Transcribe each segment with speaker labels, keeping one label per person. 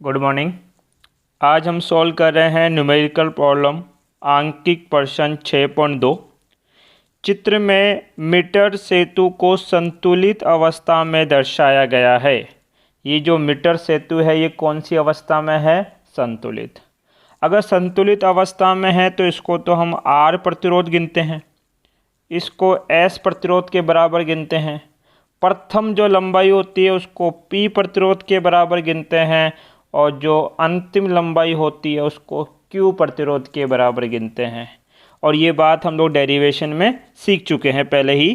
Speaker 1: Good morning. आज हम solve कर रहे हैं न्यूमेरिकल प्रॉब्लम आंकिक प्रश्न 6.2। चित्र में मीटर सेतु को संतुलित अवस्था में दर्शाया गया है। ये जो मीटर सेतु है ये कौन सी अवस्था में है? संतुलित। अगर संतुलित अवस्था में है तो इसको तो हम R प्रतिरोध गिनते हैं, इसको S प्रतिरोध के बराबर गिनते हैं, प्रथम जो लंबाई होती है उसको P प्रतिरोध के बराबर गिनते हैं और जो अंतिम लंबाई होती है उसको Q प्रतिरोध के बराबर गिनते हैं। और ये बात हम लोग डेरिवेशन में सीख चुके हैं पहले ही।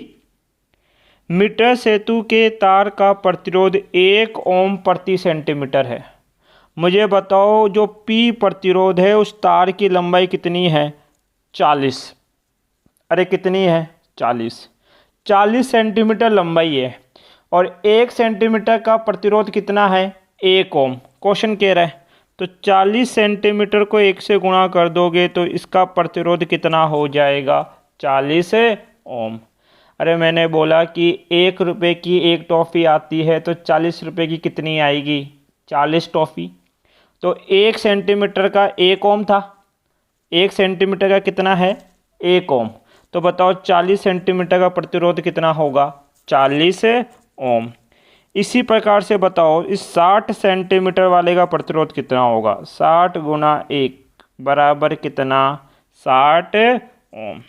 Speaker 1: मीटर सेतु के तार का प्रतिरोध 1 ओम प्रति सेंटीमीटर है। मुझे बताओ जो P प्रतिरोध है उस तार की लंबाई कितनी है? 40। अरे कितनी है? 40 सेंटीमीटर लंबाई है और 1 सेंटीमीटर का प्रतिरोध कितना है? 1 ओम। क्वेश्चन कह रहा है तो 40 सेंटीमीटर को 1 से गुणा कर दोगे तो इसका प्रतिरोध कितना हो जाएगा? 40 ओम। अरे मैंने बोला कि 1 रुपये की एक टॉफ़ी आती है तो 40 रुपये की कितनी आएगी? 40 टॉफ़ी। तो 1 सेंटीमीटर का 1 ओम था। 1 सेंटीमीटर का कितना है? 1 ओम। तो बताओ 40 सेंटीमीटर का प्रतिरोध कितना होगा? 40 ओम। इसी प्रकार से बताओ इस 60 सेंटीमीटर वाले का प्रतिरोध कितना होगा? 60 गुना 1 बराबर कितना? 60 ओम।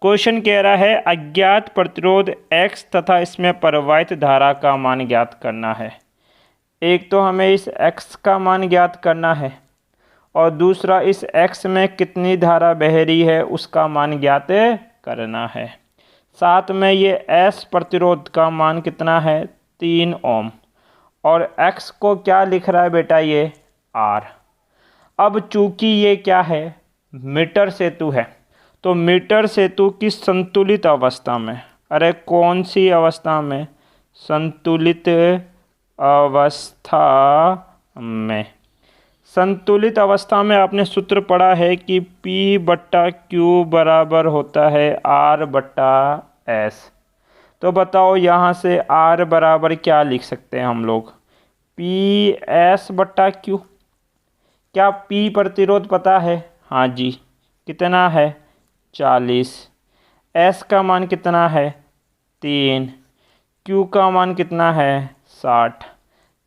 Speaker 1: क्वेश्चन कह रहा है अज्ञात प्रतिरोध X तथा इसमें प्रवाहित धारा का मान ज्ञात करना है। एक तो हमें इस X का मान ज्ञात करना है और दूसरा इस X में कितनी धारा बह रही है उसका मान ज्ञात करना है। साथ में ये S प्रतिरोध का मान कितना है? 3 ओम। और X को क्या लिख रहा है बेटा? ये R। अब चूंकि ये क्या है? मीटर सेतु है तो मीटर सेतु की संतुलित अवस्था में, अरे कौन सी अवस्था में? संतुलित अवस्था में। संतुलित अवस्था में आपने सूत्र पढ़ा है कि P/Q बराबर होता है R/S। तो बताओ यहाँ से R बराबर क्या लिख सकते हैं हम लोग? PS/Q। क्या P प्रतिरोध पता है? हाँ जी। कितना है? 40। S का मान कितना है? 3। Q का मान कितना है? 60।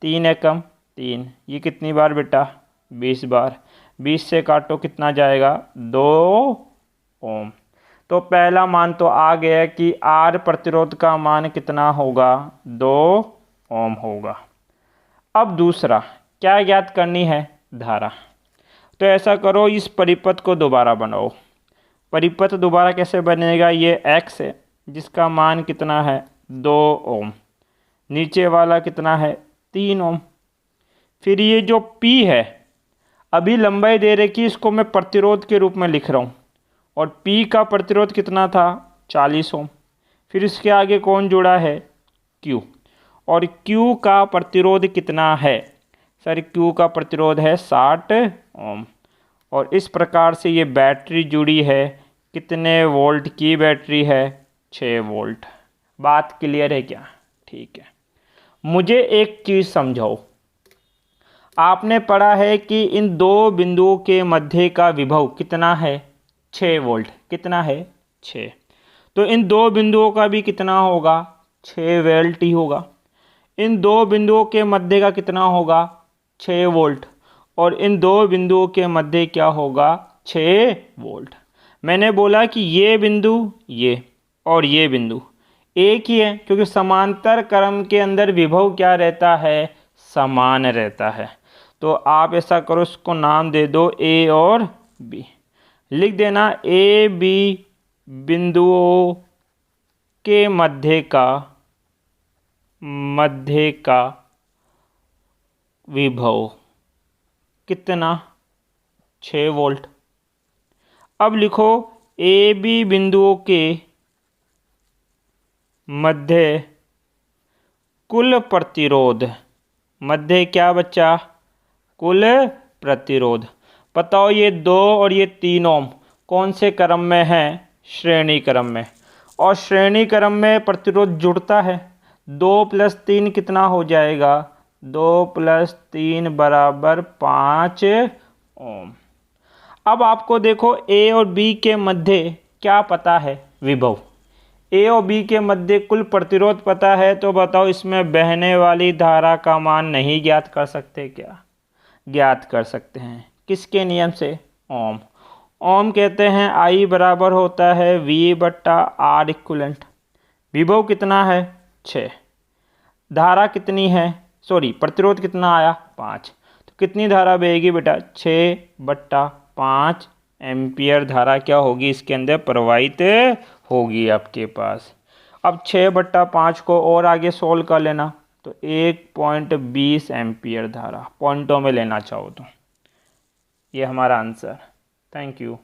Speaker 1: 3 एकम 3। ये कितनी बार बेटा? 20 बार। 20 से काटो कितना जाएगा? 2 ओम। तो पहला मान तो आ गया कि R प्रतिरोध का मान कितना होगा? 2 ओम होगा। अब दूसरा क्या ज्ञात करनी है? धारा। तो ऐसा करो इस परिपथ को दोबारा बनाओ। परिपथ दोबारा कैसे बनेगा? ये X है जिसका मान कितना है? 2 ओम। नीचे वाला कितना है? 3 ओम। फिर ये जो P है अभी लंबाई दे रखी, इसको मैं प्रतिरोध के रूप में लिख रहा हूँ और P का प्रतिरोध कितना था? 40 ओम। फिर इसके आगे कौन जुड़ा है? Q। और Q का प्रतिरोध कितना है? सर Q का प्रतिरोध है 60 ओम। और इस प्रकार से ये बैटरी जुड़ी है। कितने वोल्ट की बैटरी है? 6 वोल्ट। बात क्लियर है क्या? ठीक है। मुझे एक चीज़ समझाओ। आपने पढ़ा है कि इन दो बिंदुओं के मध्य का विभव कितना है? 6 वोल्ट। कितना है? 6। तो इन दो बिंदुओं का भी कितना होगा? 6 वोल्ट ही होगा। इन दो बिंदुओं के मध्य का कितना होगा? 6 वोल्ट। और इन दो बिंदुओं के मध्य क्या होगा? 6 वोल्ट। मैंने बोला कि ये बिंदु ये और ये बिंदु एक ही है क्योंकि समांतर क्रम के अंदर विभव क्या रहता है? समान रहता है। तो आप ऐसा करो इसको नाम दे दो A और B। लिख देना A B बिंदुओं के मध्य का विभव कितना? 6 वोल्ट। अब लिखो A B बिंदुओं के मध्य कुल प्रतिरोध। मध्य क्या बच्चा? कुल प्रतिरोध। बताओ ये 2 और ये 3 ओम कौन से क्रम में है? श्रेणी क्रम में। और श्रेणी क्रम में प्रतिरोध जुड़ता है। 2 + 3 कितना हो जाएगा? 2+3 बराबर 5 ओम। अब आपको देखो ए और बी के मध्य क्या पता है, विभव। ए और बी के मध्य कुल प्रतिरोध पता है, तो बताओ इसमें बहने वाली धारा का मान नहीं ज्ञात कर सकते क्या? ज्ञात कर सकते हैं। किसके नियम से? ओम। ओम कहते हैं आई बराबर होता है V/R इक्वलेंट। विभव कितना है? 6। धारा कितनी है, सॉरी प्रतिरोध कितना आया? 5। तो कितनी धारा बहेगी बेटा? 6/5 एम्पियर धारा क्या होगी इसके अंदर प्रवाहित होगी आपके पास। अब 6/5 को और आगे सोल्व कर लेना, तो 1.20 एम्पियर धारा पॉइंटों में लेना चाहो तो। ये हमारा आंसर। Thank you.